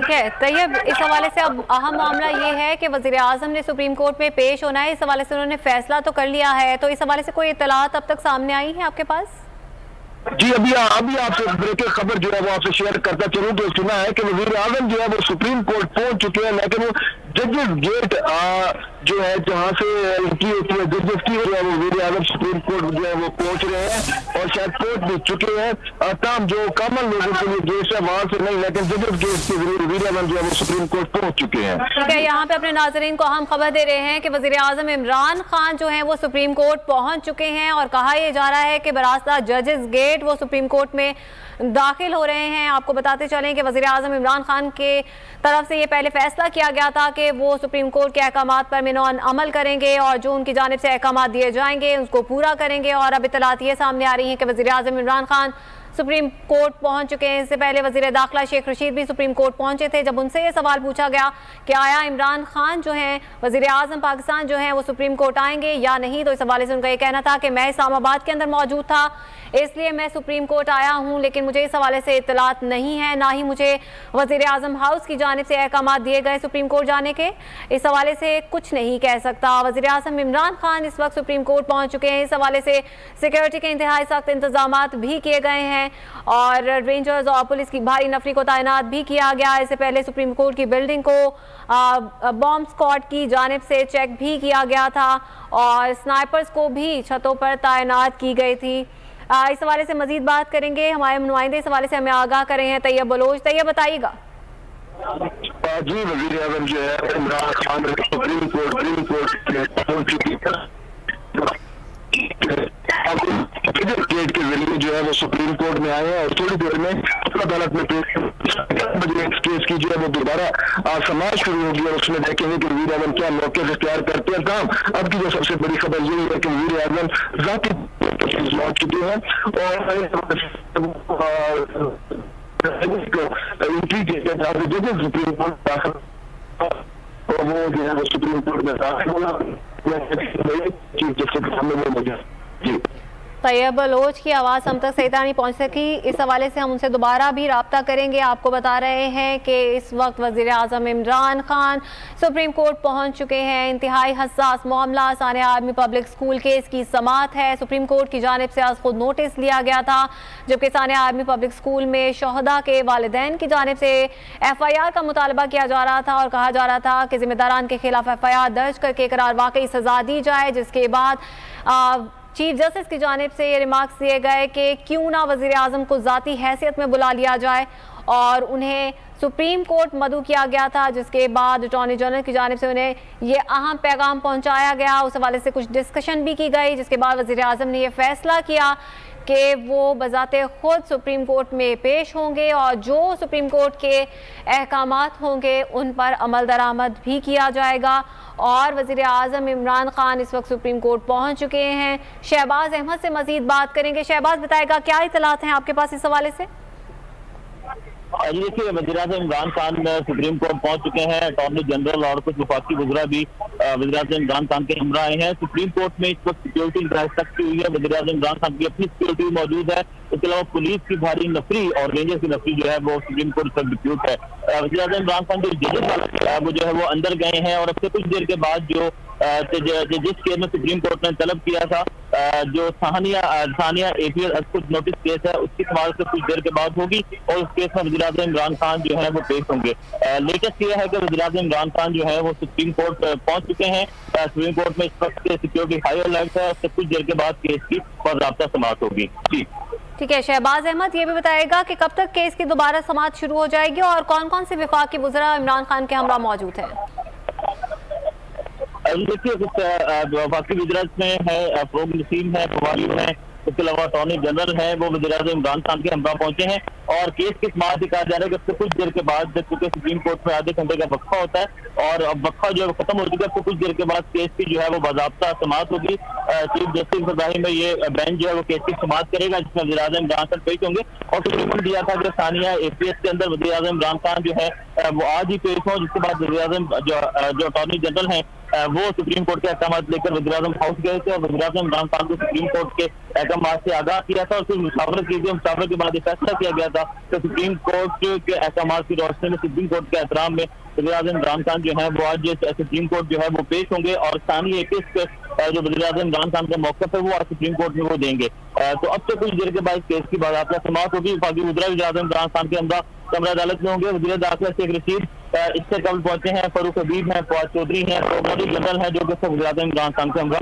ठीक है तैयब, इस हवाले से अब अहम मामला ये है कि वज़ीर आज़म ने सुप्रीम कोर्ट में पेश होना है। इस हवाले से उन्होंने फैसला तो कर लिया है, तो इस हवाले से कोई इत्तलात अब तक सामने आई है आपके पास? जी अभी आपसे ब्रेकिंग खबर जो है वो आपसे शेयर करता चलूं तो सुना है कि वज़ीर आज़म जो है वो सुप्रीम कोर्ट पहुंच चुके हैं, लेकिन वो जजेस गेट जो है जहां से इनकी होती है जजेस की जो है वो वज़ीर आज़म सुप्रीम कोर्ट जो है वो पहुंच रहे हैं और शायद पहुंच भी चुके हैं। तमाम जो कॉमन लोगों के लिए गेट है वहां से नहीं, लेकिन जजेस गेट के जरिए वज़ीर आज़म जो है वो सुप्रीम कोर्ट पहुंच चुके हैं। ठीक है, यहाँ पे अपने नाजरीन को अहम खबर दे रहे हैं कि वज़ीर आज़म इमरान खान जो है वो सुप्रीम कोर्ट पहुंच चुके हैं और कहा यह जा रहा है कि बरास्ता जजेस गेट वो सुप्रीम कोर्ट में दाखिल हो रहे हैं। आपको बताते चलें कि वज़ीर आज़म इमरान खान के तरफ से ये पहले फैसला किया गया था कि वो सुप्रीम कोर्ट के अहकामात पर मिनौन अमल करेंगे और जो उनकी जानिब से अहकामात दिए जाएंगे उसको पूरा करेंगे। और अब इत्तलात ये सामने आ रही हैं कि वज़ीर आज़म इमरान खान सुप्रीम कोर्ट पहुंच चुके हैं। इससे पहले वज़ीर दाखिला शेख रशीद भी सुप्रीम कोर्ट पहुंचे थे। जब उनसे ये सवाल पूछा गया कि आया इमरान खान जो हैं वज़ीर आज़म पाकिस्तान जो हैं वो सुप्रीम कोर्ट आएंगे या नहीं, तो इस हवाले से उनका ये कहना था कि मैं इस्लामाबाद के अंदर मौजूद था इसलिए मैं सुप्रीम कोर्ट आया हूं, लेकिन मुझे इस हवाले से इत्तलात नहीं है, ना ही मुझे वज़ीर आज़म हाउस की जानिब से अहकामात दिए गए सुप्रीम कोर्ट जाने के। इस हवाले से कुछ नहीं कह सकता। वज़ीर आज़म इमरान खान इस वक्त सुप्रीम कोर्ट पहुंच चुके हैं। इस हवाले से सिक्योरिटी के इंतहाई सख्त इंतजामात भी किए गए हैं और रेंजर्स और पुलिस की भारी नफरी को तैनात भी किया गया। इससे पहले सुप्रीम कोर्ट की बिल्डिंग को बॉम्ब स्क्वाड की जानिब से चेक भी किया गया था और स्नाइपर्स को भी छतों पर तैनात की गई थी। इस हवाले से मजीद बात करेंगे, हमारे नुमाइंदे इस हवाले से हमें आगाह कर रहे हैं तैयब बलोच। तैयब बताइएगा। जी वज़ीर आज़म जो है इमरान खान सुप्रीम कोर्ट पहुंच चुकी है, गेट के जरिए जो है वो सुप्रीम कोर्ट में आए हैं और थोड़ी देर में अदालत में इस केस की जो है वो दोबारा समाज शुरू होगी और उसमें देखेंगे कि वज़ीर आज़म क्या मौके इख्तियार करते हैं। काम अब की जो सबसे बड़ी खबर यही है कि वज़ीर आज़म जाती लौट चुके हैं और जजेस सुप्रीम कोर्ट दाखिल और वो जो है वो सुप्रीम कोर्ट में दाखिल होना चीफ जस्टिस के सामने वो मौजूद। जी तैयब बलोच की आवाज़ हम तक सही तरह नहीं पहुंच सकी, इस हवाले से हम उनसे दोबारा भी रब्ता करेंगे। आपको बता रहे हैं कि इस वक्त वज़ीर आज़म इमरान खान सुप्रीम कोर्ट पहुंच चुके हैं। इंतहाई हसास मामला Sania army public school case की समाअत है। सुप्रीम कोर्ट की जानिब से आज खुद नोटिस लिया गया था, जबकि सानिया आर्मी पब्लिक स्कूल में शोहदा के वालिदैन की जानिब से FIR का मुतालबा किया जा रहा था और कहा जा रहा था कि जिम्मेदारान के खिलाफ FIR दर्ज करके करार वाकई सजा दी जाए। जिसके बाद चीफ जस्टिस की जानिब से ये रिमार्क्स दिए गए कि क्यों ना वज़ीर आज़म को ज़ाती हैसियत में बुला लिया जाए और उन्हें सुप्रीम कोर्ट मदऊ किया गया था। जिसके बाद अटॉर्नी जनरल की जानिब से उन्हें ये अहम पैगाम पहुंचाया गया, उस हवाले से कुछ डिस्कशन भी की गई, जिसके बाद वज़ीर आज़म ने यह फैसला किया कि वो बज़ाते खुद सुप्रीम कोर्ट में पेश होंगे और जो सुप्रीम कोर्ट के अहकामात होंगे उन पर अमल दरामद भी किया जाएगा। और वज़ीर आज़म इमरान खान इस वक्त सुप्रीम कोर्ट पहुंच चुके हैं। शहबाज अहमद से मजीद बात करेंगे। शहबाज बताएगा क्या इत्तलात हैं आपके पास इस हवाले से? देखिए वज़ीर आज़म इमरान खान सुप्रीम कोर्ट पहुंच चुके हैं। अटॉर्नी जनरल और कुछ वफाकी वज़रा भी वज़ीर आज़म इमरान खान के हमरा आए हैं। सुप्रीम कोर्ट में इस वक्त सिक्योरिटी इंतहाई सख्त हुई है। वज़ीर आज़म इमरान खान की अपनी सिक्योरिटी मौजूद है, इसके अलावा पुलिस की भारी नफरी और रेंजर्स की नफरी जो है वो सुप्रीम कोर्ट तक डिप्यूट है। वज़ीर आज़म इमरान खान जो जजेस वो जो है वो अंदर गए हैं और अब से कुछ देर के बाद जो जिस केस में सुप्रीम कोर्ट ने तलब किया था जो सानिया APS कुछ नोटिस केस है उसकी समाअत से कुछ देर के बाद होगी और उस केस में वज़ीर आज़म इमरान खान जो है वो पेश होंगे। लेटेस्ट ये है कि वज़ीर आज़म इमरान खान जो है वो सुप्रीम कोर्ट पहुंच चुके हैं। सुप्रीम कोर्ट में इस वक्त सिक्योरिटी हाई अलर्ट है, उससे कुछ देर के बाद केस की बाज़ाब्ता समाअत होगी। जी ठीक है, शहबाज अहमद ये भी बताएगा कि कब तक केस की दोबारा समाअत शुरू हो जाएगी और कौन कौन से विफाकी वज़रा इमरान खान के हमरा मौजूद हैं? देखिए कुछ वफाकी वज़ीरात में है फ़रोग नसीम है, फवारी है, इसके अलावा अटॉर्नी जनरल है, वो वज़ीर आज़म इमरान खान के हमरा पहुंचे हैं और केस की समाअत कहा जा रहा है कि उससे कुछ देर के बाद चूंकि सुप्रीम कोर्ट में आधे घंटे का वक्फा होता है और अब वक्फा जो है खत्म हो चुका है, उससे कुछ देर के बाद केस की जो है वो बाज़ाब्ता समाअत होगी। चीफ जस्टिस में ये बेंच जो है वो केस की समाअत करेगा जिसमें वज़ीर आज़म इमरान खान पेश होंगे और सुप्रीम दिया था कि सानिया APS के अंदर वज़ीर आज़म इमरान खान जो है वो आज ही पेश हों, जिसके बाद वज़ीर आज़म जो अटॉर्नी जनरल हैं वो सुप्रीम कोर्ट के अहकाम लेकर वज़ीर आज़म हाउस गए थे और वज़ीर आज़म इमरान खान को सुप्रीम कोर्ट के अहकाम से आगाह किया था और फिर मुशावरत की थी। मुशावरत के बाद फैसला किया गया था कि सुप्रीम कोर्ट के अहकाम की रोशनी में सुप्रीम कोर्ट के एहतराम में वज़ीर-ए-आज़म इमरान खान जो है वो आज सुप्रीम कोर्ट जो है वो पेश होंगे और स्थानीय किस्त जो वज़ीर-ए-आज़म इमरान खान का मौक़िफ़ है वो आज सुप्रीम कोर्ट में वो देंगे। तो अब से कुछ देर के बाद केस की बात समाप्त होगी। वफाकी वज़ीर वज़ीर-ए-आज़म इमरान खान के हमरा कमरा अदालत में होंगे। वज़ीर दाखिला शेख रशीद इससे कबल पहुंचे हैं, फरूख हबीब हैं, फवाद चौधरी हैं, तो मौजूद जनरल है जो कि वज़ीर-ए-आज़म इमरान खान के हमरा